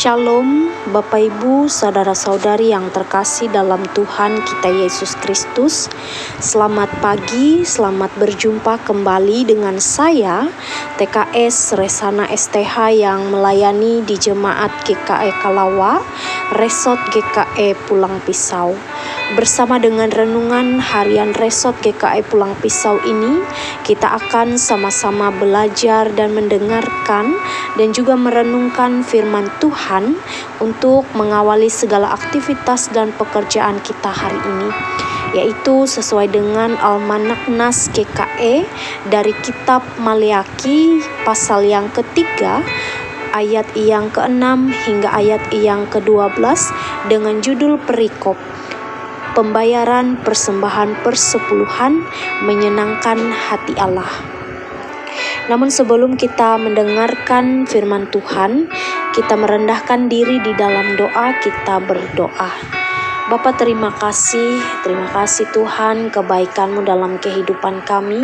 Shalom Bapak Ibu, saudara-saudari yang terkasih dalam Tuhan kita Yesus Kristus. Selamat pagi, selamat berjumpa kembali dengan saya TKS Resana STH yang melayani di Jemaat GKE Kalawa, Resort GKE Pulang Pisau. Bersama dengan renungan harian Resort GKE Pulang Pisau ini, kita akan sama-sama belajar dan mendengarkan dan juga merenungkan firman Tuhan untuk mengawali segala aktivitas dan pekerjaan kita hari ini, yaitu sesuai dengan Almanak Nas GKE dari kitab Maleaki pasal yang ketiga, ayat yang ke-6 hingga ayat yang ke-12 dengan judul perikop Pembayaran persembahan persepuluhan menyenangkan hati Allah. Namun sebelum kita mendengarkan firman Tuhan, kita merendahkan diri di dalam doa, kita berdoa. Bapa, terima kasih Tuhan, kebaikan-Mu dalam kehidupan kami.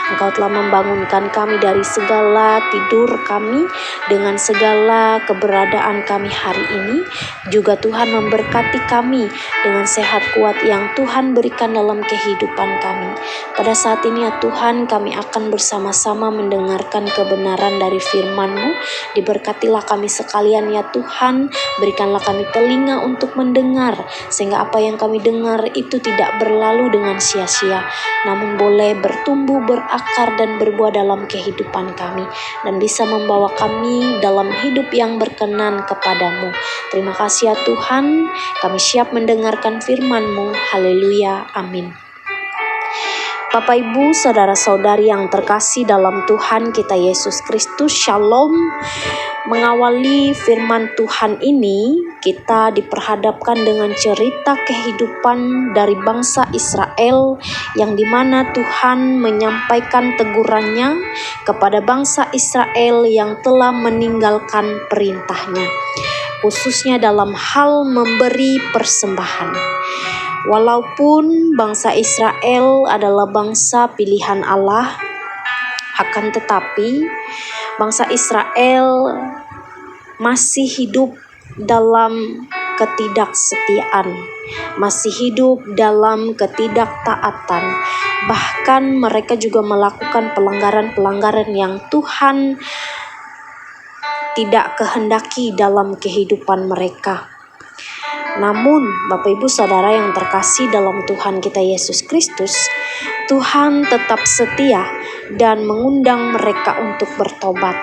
Engkau telah membangunkan kami dari segala tidur kami, dengan segala keberadaan kami hari ini. Juga Tuhan memberkati kami dengan sehat kuat yang Tuhan berikan dalam kehidupan kami. Pada saat ini ya Tuhan, kami akan bersama-sama mendengarkan kebenaran dari firman-Mu. Diberkatilah kami sekalian ya Tuhan, berikanlah kami telinga untuk mendengar, sehingga apa yang kami dengar itu tidak berlalu dengan sia-sia, namun boleh bertumbuh, berakar dan berbuah dalam kehidupan kami, dan bisa membawa kami dalam hidup yang berkenan kepadamu. Terima kasih ya Tuhan, kami siap mendengarkan firman-Mu. Haleluya, amin. Bapak Ibu, saudara-saudari yang terkasih dalam Tuhan kita Yesus Kristus, Shalom. Mengawali firman Tuhan ini, kita diperhadapkan dengan cerita kehidupan dari bangsa Israel, yang dimana Tuhan menyampaikan tegurannya kepada bangsa Israel yang telah meninggalkan perintahnya, khususnya dalam hal memberi persembahan. Walaupun bangsa Israel adalah bangsa pilihan Allah, akan tetapi bangsa Israel masih hidup dalam ketidaksetiaan, masih hidup dalam ketidaktaatan. Bahkan mereka juga melakukan pelanggaran-pelanggaran yang Tuhan tidak kehendaki dalam kehidupan mereka. Namun, Bapak Ibu Saudara yang terkasih dalam Tuhan kita Yesus Kristus, Tuhan tetap setia dan mengundang mereka untuk bertobat.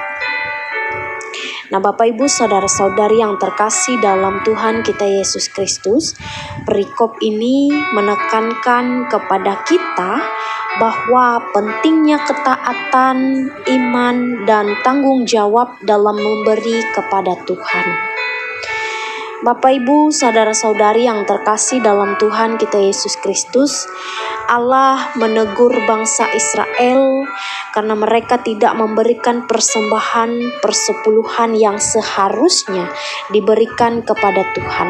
Nah, Bapak Ibu Saudara-saudari yang terkasih dalam Tuhan kita Yesus Kristus, perikop ini menekankan kepada kita bahwa pentingnya ketaatan, iman, dan tanggung jawab dalam memberi kepada Tuhan. Bapak Ibu, saudara-saudari yang terkasih dalam Tuhan kita Yesus Kristus, Allah menegur bangsa Israel karena mereka tidak memberikan persembahan persepuluhan yang seharusnya diberikan kepada Tuhan.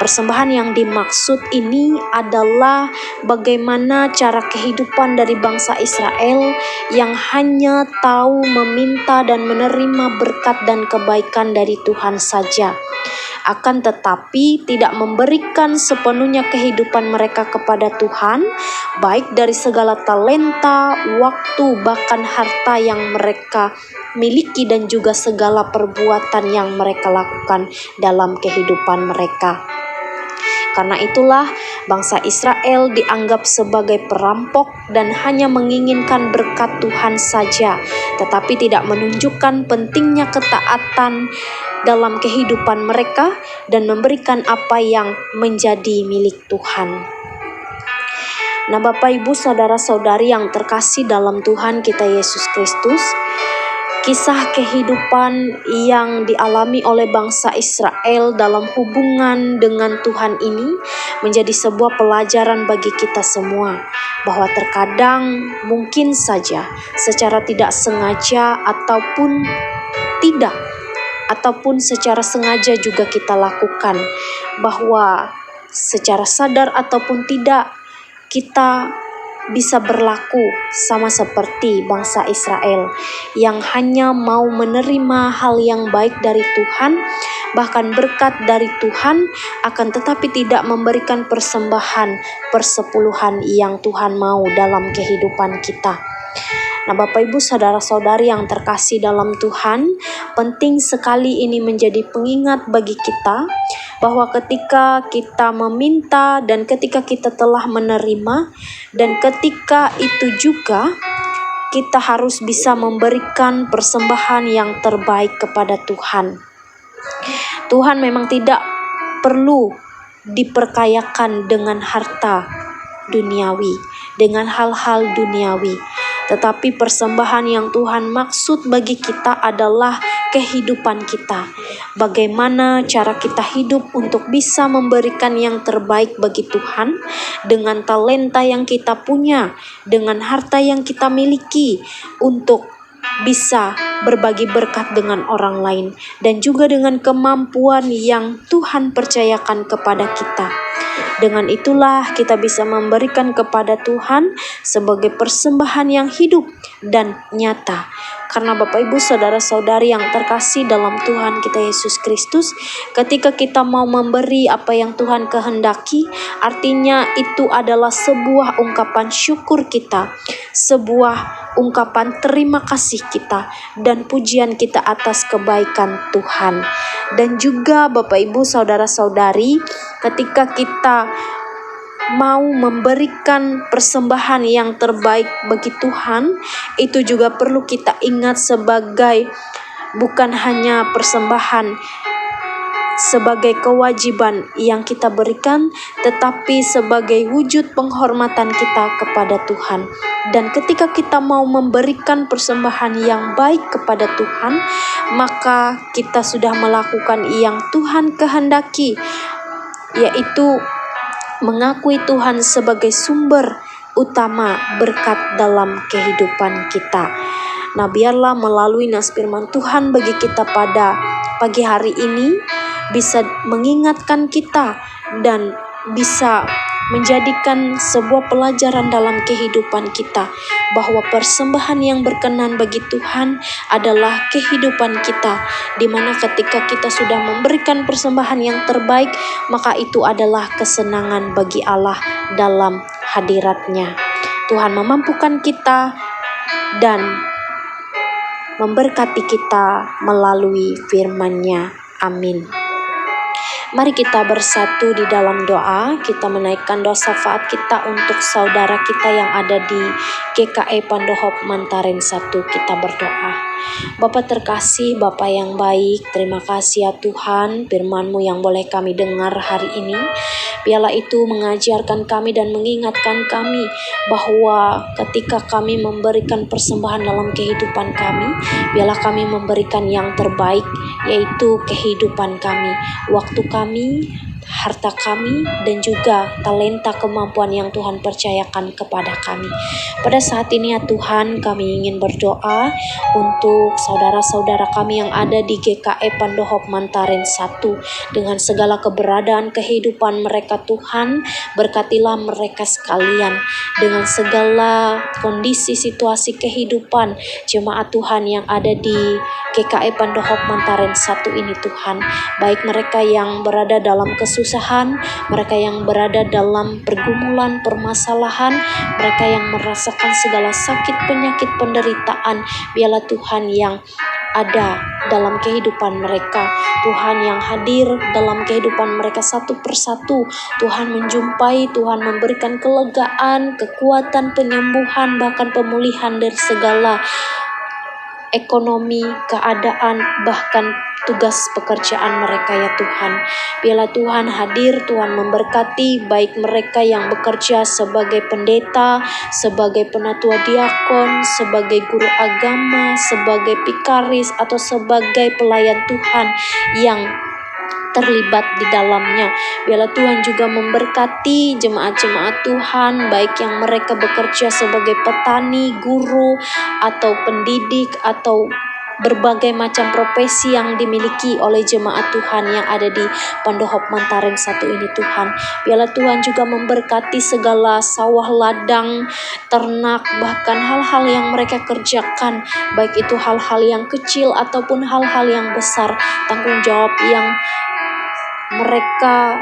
Persembahan yang dimaksud ini adalah bagaimana cara kehidupan dari bangsa Israel yang hanya tahu meminta dan menerima berkat dan kebaikan dari Tuhan saja, akan tetapi tidak memberikan sepenuhnya kehidupan mereka kepada Tuhan, baik dari segala talenta, waktu, bahkan harta yang mereka miliki, dan juga segala perbuatan yang mereka lakukan dalam kehidupan mereka. Karena itulah bangsa Israel dianggap sebagai perampok dan hanya menginginkan berkat Tuhan saja, tetapi tidak menunjukkan pentingnya ketaatan dalam kehidupan mereka dan memberikan apa yang menjadi milik Tuhan. Nah, Bapak Ibu saudara-saudari yang terkasih dalam Tuhan kita Yesus Kristus, kisah kehidupan yang dialami oleh bangsa Israel dalam hubungan dengan Tuhan ini menjadi sebuah pelajaran bagi kita semua, bahwa terkadang mungkin saja secara tidak sengaja ataupun secara sengaja juga kita lakukan, bahwa secara sadar ataupun tidak kita bisa berlaku sama seperti bangsa Israel yang hanya mau menerima hal yang baik dari Tuhan, bahkan berkat dari Tuhan, akan tetapi tidak memberikan persembahan persepuluhan yang Tuhan mau dalam kehidupan kita. Nah, Bapak Ibu saudara-saudari yang terkasih dalam Tuhan, penting sekali ini menjadi pengingat bagi kita bahwa ketika kita meminta dan ketika kita telah menerima dan ketika itu juga kita harus bisa memberikan persembahan yang terbaik kepada Tuhan. Tuhan memang tidak perlu diperkayakan dengan harta duniawi, dengan hal-hal duniawi. Tetapi persembahan yang Tuhan maksud bagi kita adalah kehidupan kita. Bagaimana cara kita hidup untuk bisa memberikan yang terbaik bagi Tuhan dengan talenta yang kita punya, dengan harta yang kita miliki, untuk bisa berbagi berkat dengan orang lain dan juga dengan kemampuan yang Tuhan percayakan kepada kita. Dengan itulah kita bisa memberikan kepada Tuhan sebagai persembahan yang hidup dan nyata. Karena Bapak Ibu saudara-saudari yang terkasih dalam Tuhan kita Yesus Kristus, ketika kita mau memberi apa yang Tuhan kehendaki, artinya itu adalah sebuah ungkapan syukur kita, sebuah ungkapan terima kasih kita dan pujian kita atas kebaikan Tuhan. Dan juga Bapak Ibu saudara-saudari, ketika kita mau memberikan persembahan yang terbaik bagi Tuhan, itu juga perlu kita ingat sebagai bukan hanya persembahan sebagai kewajiban yang kita berikan, tetapi sebagai wujud penghormatan kita kepada Tuhan. Dan ketika kita mau memberikan persembahan yang baik kepada Tuhan, maka kita sudah melakukan yang Tuhan kehendaki, yaitu mengakui Tuhan sebagai sumber utama berkat dalam kehidupan kita. Nah, biarlah melalui nas firman Tuhan bagi kita pada pagi hari ini bisa mengingatkan kita dan bisa menjadikan sebuah pelajaran dalam kehidupan kita bahwa persembahan yang berkenan bagi Tuhan adalah kehidupan kita, di mana ketika kita sudah memberikan persembahan yang terbaik, maka itu adalah kesenangan bagi Allah dalam hadirat-Nya. Tuhan memampukan kita dan memberkati kita melalui firman-Nya. Amin. Mari kita bersatu di dalam doa. Kita menaikkan doa syafaat kita untuk saudara kita yang ada di GKE Pandohop Mantaren 1. Kita berdoa. Bapa terkasih, Bapa yang baik, terima kasih ya Tuhan, firman-Mu yang boleh kami dengar hari ini. Biarlah itu mengajarkan kami dan mengingatkan kami bahwa ketika kami memberikan persembahan dalam kehidupan kami, biarlah kami memberikan yang terbaik, yaitu kehidupan kami, waktu kami, harta kami, dan juga talenta kemampuan yang Tuhan percayakan kepada kami. Pada saat ini ya Tuhan, kami ingin berdoa untuk saudara-saudara kami yang ada di GKE Pandohop Mantaren 1 dengan segala keberadaan kehidupan mereka. Tuhan, berkatilah mereka sekalian dengan segala kondisi situasi kehidupan jemaat Tuhan yang ada di GKE Pandohop Mantaren 1 ini Tuhan, baik mereka yang berada dalam kesusahan, mereka yang berada dalam pergumulan, permasalahan, mereka yang merasakan segala sakit, penyakit, penderitaan, biarlah Tuhan yang ada dalam kehidupan mereka, Tuhan yang hadir dalam kehidupan mereka satu persatu. Tuhan menjumpai, Tuhan memberikan kelegaan, kekuatan, penyembuhan, bahkan pemulihan dari segala ekonomi, keadaan, bahkan tugas pekerjaan mereka ya Tuhan. Biarlah Tuhan hadir, Tuhan memberkati baik mereka yang bekerja sebagai pendeta, sebagai penatua diakon, sebagai guru agama, sebagai pikaris, atau sebagai pelayan Tuhan yang terlibat di dalamnya. Biarlah Tuhan juga memberkati jemaat-jemaat Tuhan, baik yang mereka bekerja sebagai petani, guru, atau pendidik, atau berbagai macam profesi yang dimiliki oleh jemaat Tuhan yang ada di Pendohop Mantaren 1 ini Tuhan. Biarlah Tuhan juga memberkati segala sawah ladang, ternak, bahkan hal-hal yang mereka kerjakan, baik itu hal-hal yang kecil ataupun hal-hal yang besar, tanggung jawab yang mereka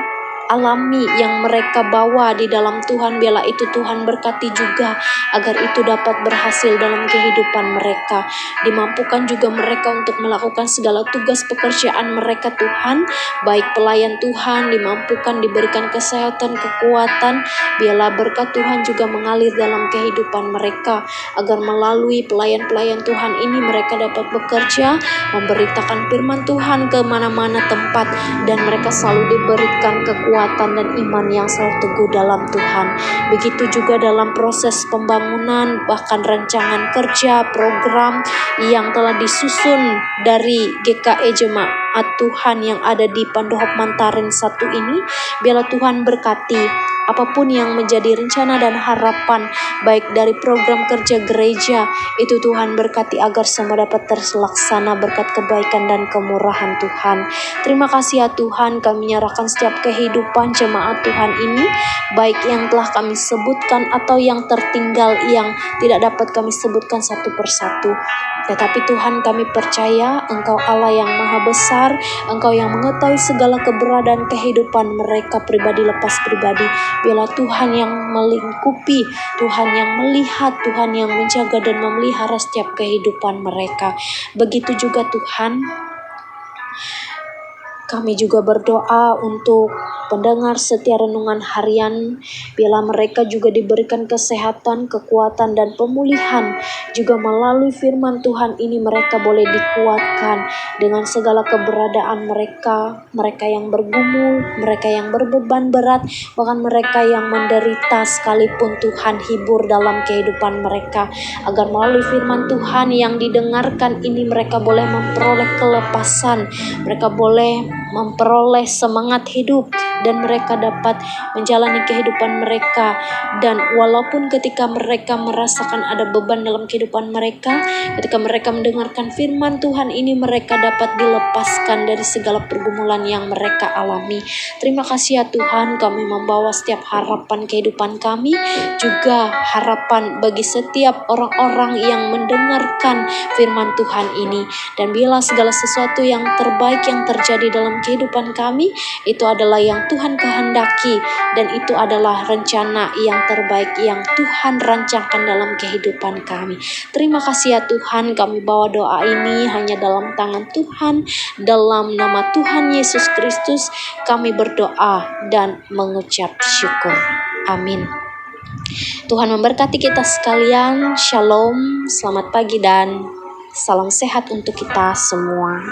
alami, yang mereka bawa di dalam Tuhan. Biarlah itu Tuhan berkati juga, agar itu dapat berhasil dalam kehidupan mereka. Dimampukan juga mereka untuk melakukan segala tugas pekerjaan mereka Tuhan, baik pelayan Tuhan, dimampukan, diberikan kesehatan, kekuatan. Biarlah berkat Tuhan juga mengalir dalam kehidupan mereka, agar melalui pelayan-pelayan Tuhan ini mereka dapat bekerja, memberitakan firman Tuhan ke mana-mana tempat, dan mereka selalu diberikan kekuatan dan iman yang selalu teguh dalam Tuhan. Begitu juga dalam proses pembangunan, bahkan rancangan kerja, program yang telah disusun dari GKE Jemaat Tuhan yang ada di Pendohop Mantaren 1 ini. Biarlah Tuhan berkati apapun yang menjadi rencana dan harapan, baik dari program kerja gereja, itu Tuhan berkati agar semua dapat terlaksana berkat kebaikan dan kemurahan Tuhan. Terima kasih ya Tuhan, kami menyerahkan setiap kehidupan jemaat Tuhan ini, baik yang telah kami sebutkan atau yang tertinggal yang tidak dapat kami sebutkan satu persatu. Tetapi Tuhan, kami percaya Engkau Allah yang maha besar, Engkau yang mengetahui segala keberadaan kehidupan mereka pribadi lepas pribadi. Biarlah Tuhan yang melingkupi, Tuhan yang melihat, Tuhan yang menjaga dan memelihara setiap kehidupan mereka. Begitu juga Tuhan, kami juga berdoa untuk pendengar setia renungan harian. Biarlah mereka juga diberikan kesehatan, kekuatan, dan pemulihan. Juga melalui firman Tuhan ini mereka boleh dikuatkan dengan segala keberadaan mereka. Mereka yang bergumul, mereka yang berbeban berat, bahkan mereka yang menderita sekalipun Tuhan hibur dalam kehidupan mereka. Agar melalui firman Tuhan yang didengarkan ini mereka boleh memperoleh kelepasan, mereka boleh memperoleh semangat hidup, dan mereka dapat menjalani kehidupan mereka. Dan walaupun ketika mereka merasakan ada beban dalam kehidupan mereka, ketika mereka mendengarkan firman Tuhan ini, mereka dapat dilepaskan dari segala pergumulan yang mereka alami. Terima kasih ya Tuhan, kami membawa setiap harapan kehidupan kami, juga harapan bagi setiap orang-orang yang mendengarkan firman Tuhan ini. Dan bila segala sesuatu yang terbaik yang terjadi dalam kehidupan kami, itu adalah yang Tuhan kehendaki, dan itu adalah rencana yang terbaik yang Tuhan rancangkan dalam kehidupan kami. Terima kasih ya Tuhan, kami bawa doa ini hanya dalam tangan Tuhan. Dalam nama Tuhan Yesus Kristus kami berdoa dan mengucap syukur. Amin. Tuhan memberkati kita sekalian. Shalom, selamat pagi dan salam sehat untuk kita semua.